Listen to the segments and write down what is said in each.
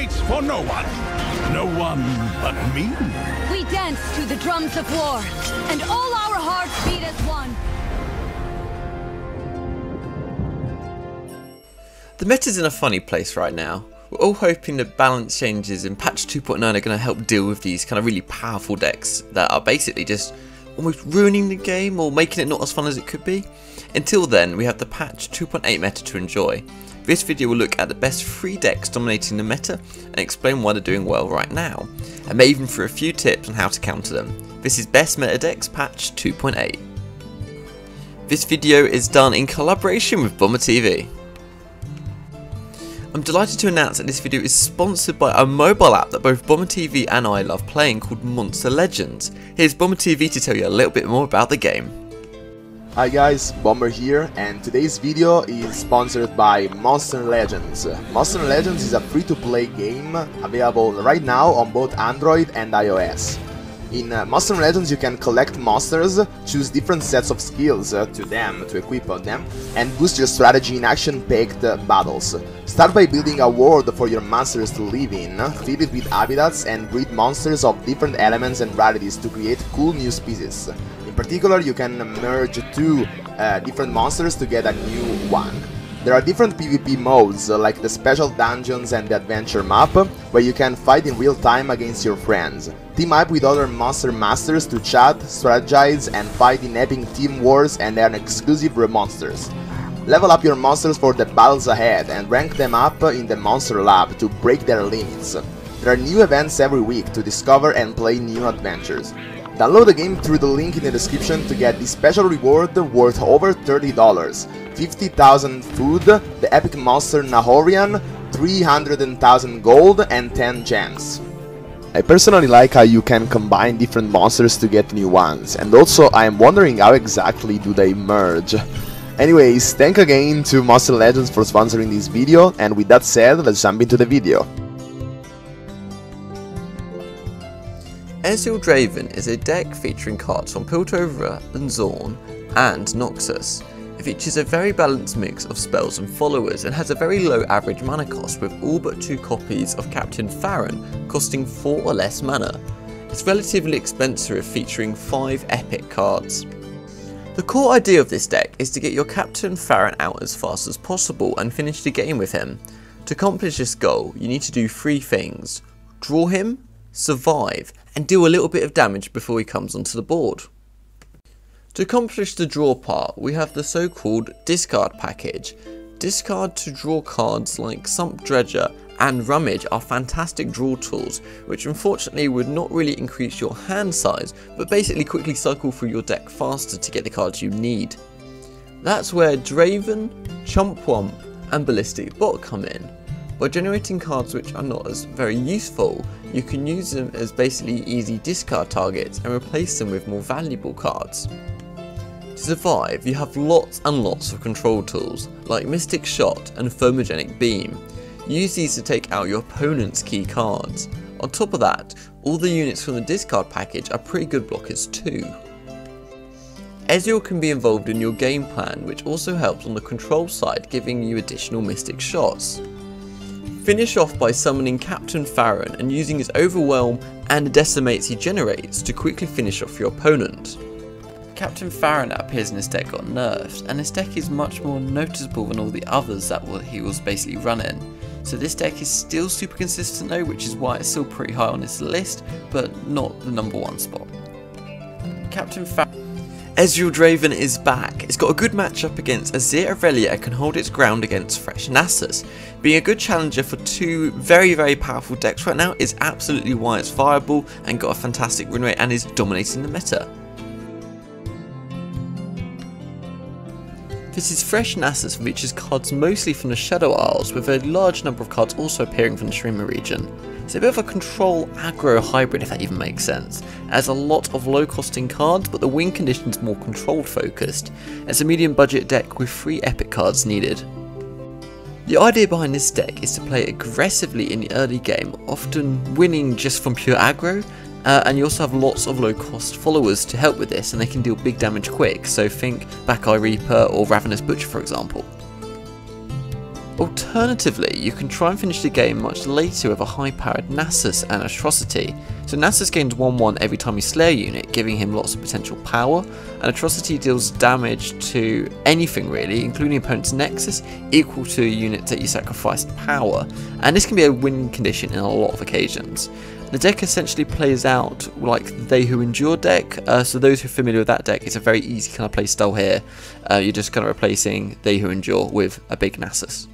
waits for no one. No one but me. We dance to the drums of war, and all our hearts beat as one. The meta's in a funny place right now. We're all hoping that balance changes in patch 2.9 are going to help deal with these kind of really powerful decks that are basically just almost ruining the game or making it not as fun as it could be. Until then, we have the patch 2.8 meta to enjoy. This video will look at the best 3 decks dominating the meta and explain why they're doing well right now, and may even through a few tips on how to counter them. This is Best Meta Decks patch 2.8. This video is done in collaboration with BomberTV. I'm delighted to announce that this video is sponsored by a mobile app that both BomberTV and I love playing called Monster Legends. Here's BomberTV to tell you a little bit more about the game. Hi guys, Bomber here, and today's video is sponsored by Monster Legends. Monster Legends is a free-to-play game available right now on both Android and iOS. In Monster Legends you can collect monsters, choose different sets of skills to equip on them, and boost your strategy in action-packed battles. Start by building a world for your monsters to live in, fill it with habitats and breed monsters of different elements and rarities to create cool new species. In particular, you can merge 2 different monsters to get a new one. There are different PvP modes, like the special dungeons and the adventure map, where you can fight in real time against your friends. Team up with other monster masters to chat, strategize, and fight in epic team wars and earn exclusive monsters. Level up your monsters for the battles ahead and rank them up in the Monster Lab to break their limits. There are new events every week to discover and play new adventures. Download the game through the link in the description to get this special reward worth over $30. 50,000 food, the epic monster Nahorian, 300,000 gold, and 10 gems. I personally like how you can combine different monsters to get new ones, and also I am wondering how exactly do they merge. Anyways, thank again to Monster Legends for sponsoring this video, and with that said, let's jump into the video. Azir Draven is a deck featuring cards from Piltover and Zorn and Noxus. It features a very balanced mix of spells and followers and has a very low average mana cost, with all but 2 copies of Captain Farron costing 4 or less mana. It's relatively expensive, featuring 5 epic cards. The core idea of this deck is to get your Captain Farron out as fast as possible and finish the game with him. To accomplish this goal, you need to do 3 things: draw him, survive, and do a little bit of damage before he comes onto the board. To accomplish the draw part, we have the so-called discard package. Discard to draw cards like Sump Dredger and Rummage are fantastic draw tools, which unfortunately would not really increase your hand size, but basically quickly cycle through your deck faster to get the cards you need. That's where Draven, Chump Wump and Ballistic Bot come in. By generating cards which are not as very useful, you can use them as basically easy discard targets and replace them with more valuable cards. To survive, you have lots and lots of control tools, like Mystic Shot and Fomogenic Beam. Use these to take out your opponent's key cards. On top of that, all the units from the discard package are pretty good blockers too. Ezreal can be involved in your game plan, which also helps on the control side, giving you additional Mystic Shots. Finish off by summoning Captain Farron and using his Overwhelm and the decimates he generates to quickly finish off your opponent. Captain Farron that appears in this deck got nerfed, and this deck is much more noticeable than all the others that he was basically running. So this deck is still super consistent though, which is why it's still pretty high on this list, but not the #1 spot. Captain Farron. Ezreal Draven is back. It's got a good matchup against Azir Irelia and can hold its ground against Thresh Nasus. Being a good challenger for 2 very powerful decks right now is absolutely why it's viable and got a fantastic win rate and is dominating the meta. This is Thresh Nasus, features cards mostly from the Shadow Isles, with a large number of cards also appearing from the Shimmer region. It's a bit of a control aggro hybrid, if that even makes sense. It has a lot of low costing cards, but the win condition is more control focused. It's a medium budget deck with 3 epic cards needed. The idea behind this deck is to play aggressively in the early game, often winning just from pure aggro, and you also have lots of low cost followers to help with this, and they can deal big damage quick, so think Backeye Reaper or Ravenous Butcher for example. Alternatively, you can try and finish the game much later with a high-powered Nasus and Atrocity. So Nasus gains 1/1 every time you slay a unit, giving him lots of potential power, and Atrocity deals damage to anything really, including opponent's Nexus, equal to a unit that you sacrificed power, and this can be a win condition in a lot of occasions. The deck essentially plays out like They Who Endure deck, so those who are familiar with that deck, it's a very easy kind of play style here. You're just kind of replacing They Who Endure with a big Nasus.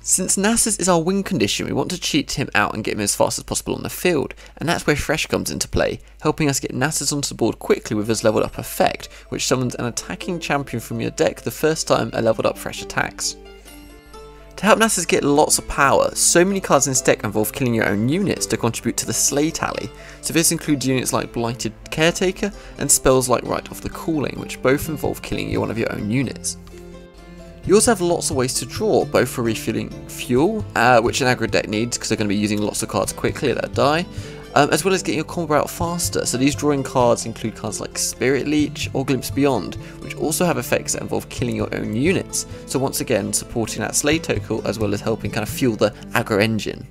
Since Nasus is our win condition, we want to cheat him out and get him as fast as possible on the field, and that's where Thresh comes into play, helping us get Nasus onto the board quickly with his leveled up effect, which summons an attacking champion from your deck the first time a leveled up Thresh attacks. To help Nasus get lots of power, so many cards in this deck involve killing your own units to contribute to the slay tally, so this includes units like Blighted Caretaker and spells like Right Off the Calling, which both involve killing one of your own units. You also have lots of ways to draw, both for refueling fuel, which an aggro deck needs because they're going to be using lots of cards quickly that die, as well as getting your combo out faster. So these drawing cards include cards like Spirit Leech or Glimpse Beyond, which also have effects that involve killing your own units, so once again supporting that slay total as well as helping kind of fuel the aggro engine.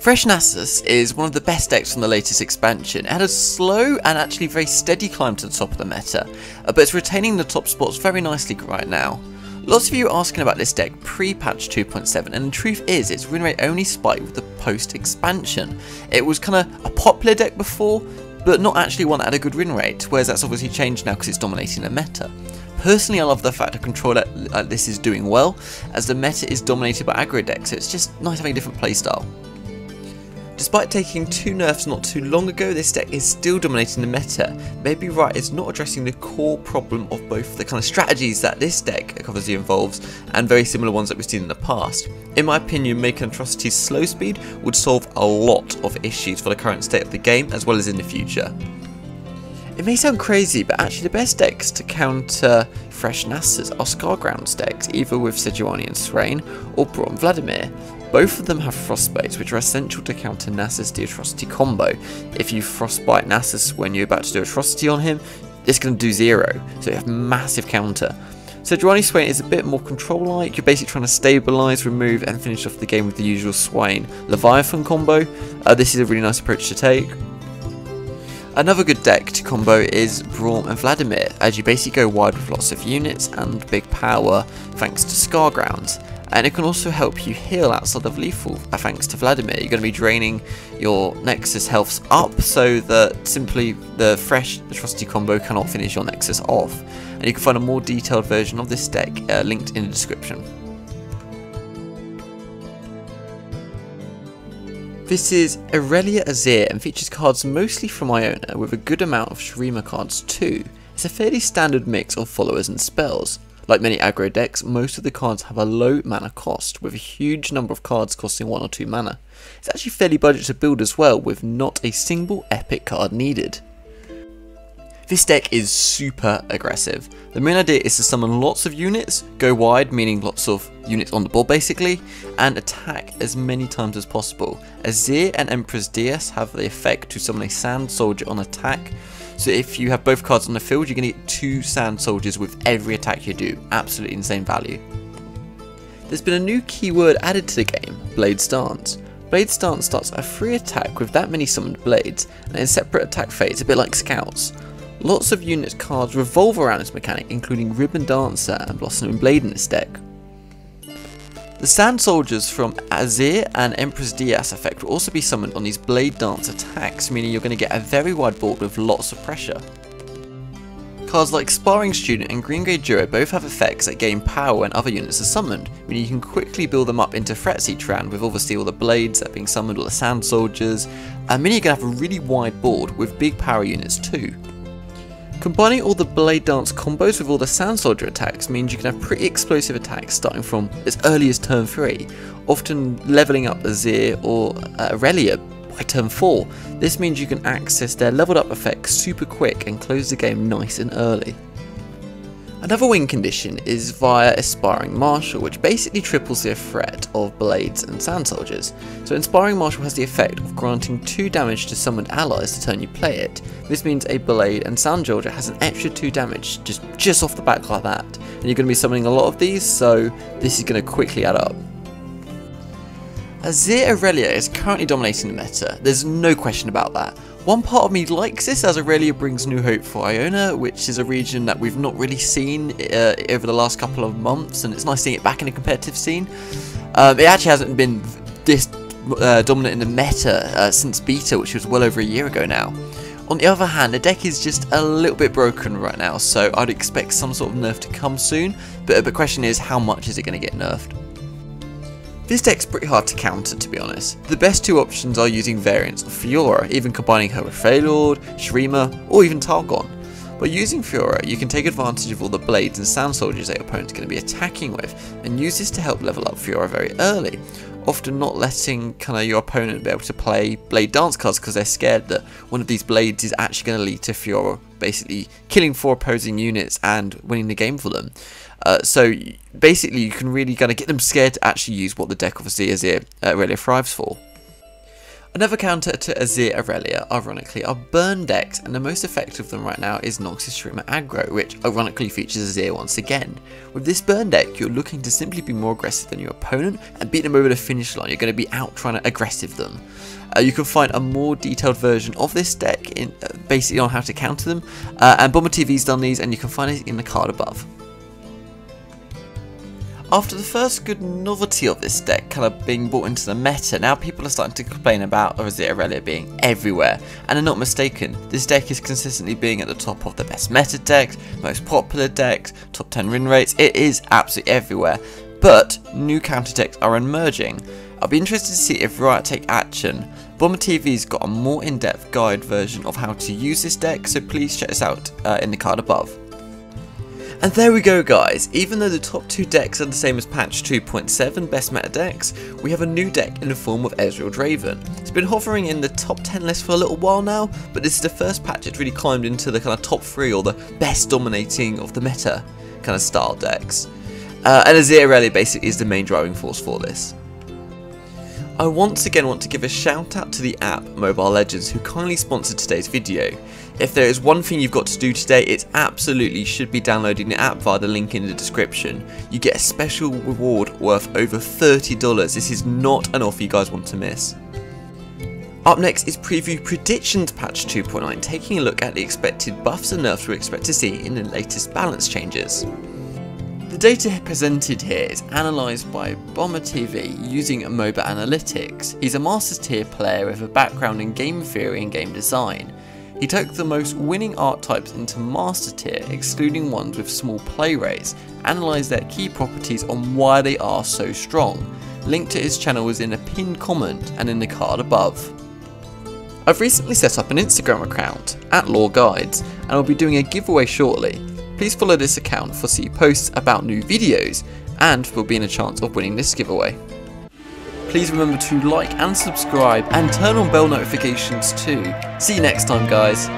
Thresh Nasus is one of the best decks from the latest expansion. It had a slow and actually very steady climb to the top of the meta, but it's retaining the top spots very nicely right now. Lots of you are asking about this deck pre-patch 2.7, and the truth is its win rate only spiked with the post-expansion. It was kind of a popular deck before, but not actually one that had a good win rate, whereas that's obviously changed now because it's dominating the meta. Personally, I love the fact a controller like this is doing well, as the meta is dominated by aggro decks, so it's just nice having a different playstyle. Despite taking 2 nerfs not too long ago, this deck is still dominating the meta. Maybe right, it's not addressing the core problem of both the kind of strategies that this deck obviously involves and very similar ones that we've seen in the past. In my opinion, making Atrocity's slow speed would solve a lot of issues for the current state of the game as well as in the future. It may sound crazy, but actually the best decks to counter Thresh Nasus are Scargrounds decks, either with Sejuani and Thrain or Braum Vladimir. Both of them have Frostbites, which are essential to counter Nasus the Atrocity combo. If you Frostbite Nasus when you're about to do Atrocity on him, it's going to do 0, so you have massive counter. Sejuani Swain is a bit more control-like. You're basically trying to stabilise, remove and finish off the game with the usual Swain Leviathan combo. This is a really nice approach to take. Another good deck to combo is Braum and Vladimir, as you basically go wide with lots of units and big power thanks to Scargrounds. And it can also help you heal outside of lethal thanks to Vladimir. You're going to be draining your Nexus healths up so that simply the Thresh Atrocity combo cannot finish your Nexus off. And you can find a more detailed version of this deck linked in the description. This is Irelia Azir and features cards mostly from Iona with a good amount of Shurima cards too. It's a fairly standard mix of followers and spells. Like many aggro decks, most of the cards have a low mana cost, with a huge number of cards costing 1 or 2 mana. It's actually fairly budget to build as well, with not a single epic card needed. This deck is super aggressive. The main idea is to summon lots of units, go wide, meaning lots of units on the board basically, and attack as many times as possible. Azir and Emperor's DS have the effect to summon a Sand Soldier on attack, so if you have both cards on the field, you're going to get 2 Sand Soldiers with every attack you do. Absolutely insane value. There's been a new keyword added to the game, Blade Stance. Blade Stance starts a free attack with that many summoned blades, and in separate attack phase, a bit like Scouts. Lots of unit cards revolve around this mechanic, including Ribbon Dancer and Blossoming Blade in this deck. The Sand Soldiers from Azir and Empress Diaz effect will also be summoned on these Blade Dance attacks, meaning you're going to get a very wide board with lots of pressure. Cards like Sparring Student and Green Grey Duo both have effects that gain power when other units are summoned, meaning you can quickly build them up into threats each round with obviously all the blades that are being summoned, all the Sand Soldiers, and meaning you're going to have a really wide board with big power units too. Combining all the Blade Dance combos with all the Sand Soldier attacks means you can have pretty explosive attacks starting from as early as turn 3, often leveling up Azir or Irelia by turn 4. This means you can access their leveled up effects super quick and close the game nice and early. Another win condition is via Inspiring Marshal, which basically triples the threat of blades and sand soldiers. So Inspiring Marshal has the effect of granting 2 damage to summoned allies the turn you play it. This means a blade and sand soldier has an extra 2 damage just off the back like that. And you're going to be summoning a lot of these, so this is going to quickly add up. Azir Irelia is currently dominating the meta, there's no question about that. One part of me likes this as Irelia brings new hope for Iona, which is a region that we've not really seen over the last couple of months, and it's nice seeing it back in a competitive scene. It actually hasn't been this dominant in the meta since beta, which was well over a year ago now. On the other hand, the deck is just a little bit broken right now, so I'd expect some sort of nerf to come soon, but the question is, how much is it going to get nerfed? This deck's pretty hard to counter, to be honest. The best 2 options are using variants of Fiora, even combining her with Feylord, Shreema, or even Targon. By using Fiora, you can take advantage of all the blades and sand soldiers that your opponent's going to be attacking with, and use this to help level up Fiora very early, often not letting your opponent be able to play blade dance cards because they're scared that one of these blades is actually going to lead to Fiora basically killing 4 opposing units and winning the game for them. So basically you can really get them scared to actually use what the deck obviously Azir Irelia thrives for. Another counter to Azir Irelia, ironically, are burn decks, and the most effective of them right now is Noxus Shreema Aggro, which ironically features Azir once again. With this burn deck, you're looking to simply be more aggressive than your opponent and beat them over the finish line. You're going to be out trying to aggressive them. You can find a more detailed version of this deck basically on how to counter them, and BomberTV's done these, and you can find it in the card above. After the first good novelty of this deck being brought into the meta, now people are starting to complain about Azir Irelia being everywhere, and are not mistaken. This deck is consistently being at the top of the best meta decks, most popular decks, top 10 win rates. It is absolutely everywhere, but new counter decks are emerging. I'll be interested to see if Riot take action. BomberTV's got a more in-depth guide version of how to use this deck, so please check this out in the card above. And there we go guys, even though the top 2 decks are the same as patch 2.7 best meta decks, we have a new deck in the form of Ezreal Draven. It's been hovering in the top 10 list for a little while now, but this is the first patch it's really climbed into the top 3 or the best dominating of the meta style decks. And Azir Irelia basically is the main driving force for this. I once again want to give a shout out to the app Mobile Legends, who kindly sponsored today's video. If there is one thing you've got to do today, it absolutely should be downloading the app via the link in the description. You get a special reward worth over $30. This is not an offer you guys want to miss. Up next is Preview Predictions Patch 2.9, taking a look at the expected buffs and nerfs we expect to see in the latest balance changes. The data presented here is analysed by BomberTV using MOBA Analytics. He's a Masters tier player with a background in game theory and game design. He took the most winning archetypes into Master tier, excluding ones with small play rates, analysed their key properties on why they are so strong. Link to his channel is in a pinned comment and in the card above. I've recently set up an Instagram account, @LoreGuides, and I'll be doing a giveaway shortly. Please follow this account for see posts about new videos, and we'll be in a chance of winning this giveaway. Please remember to like and subscribe and turn on bell notifications too. See you next time guys.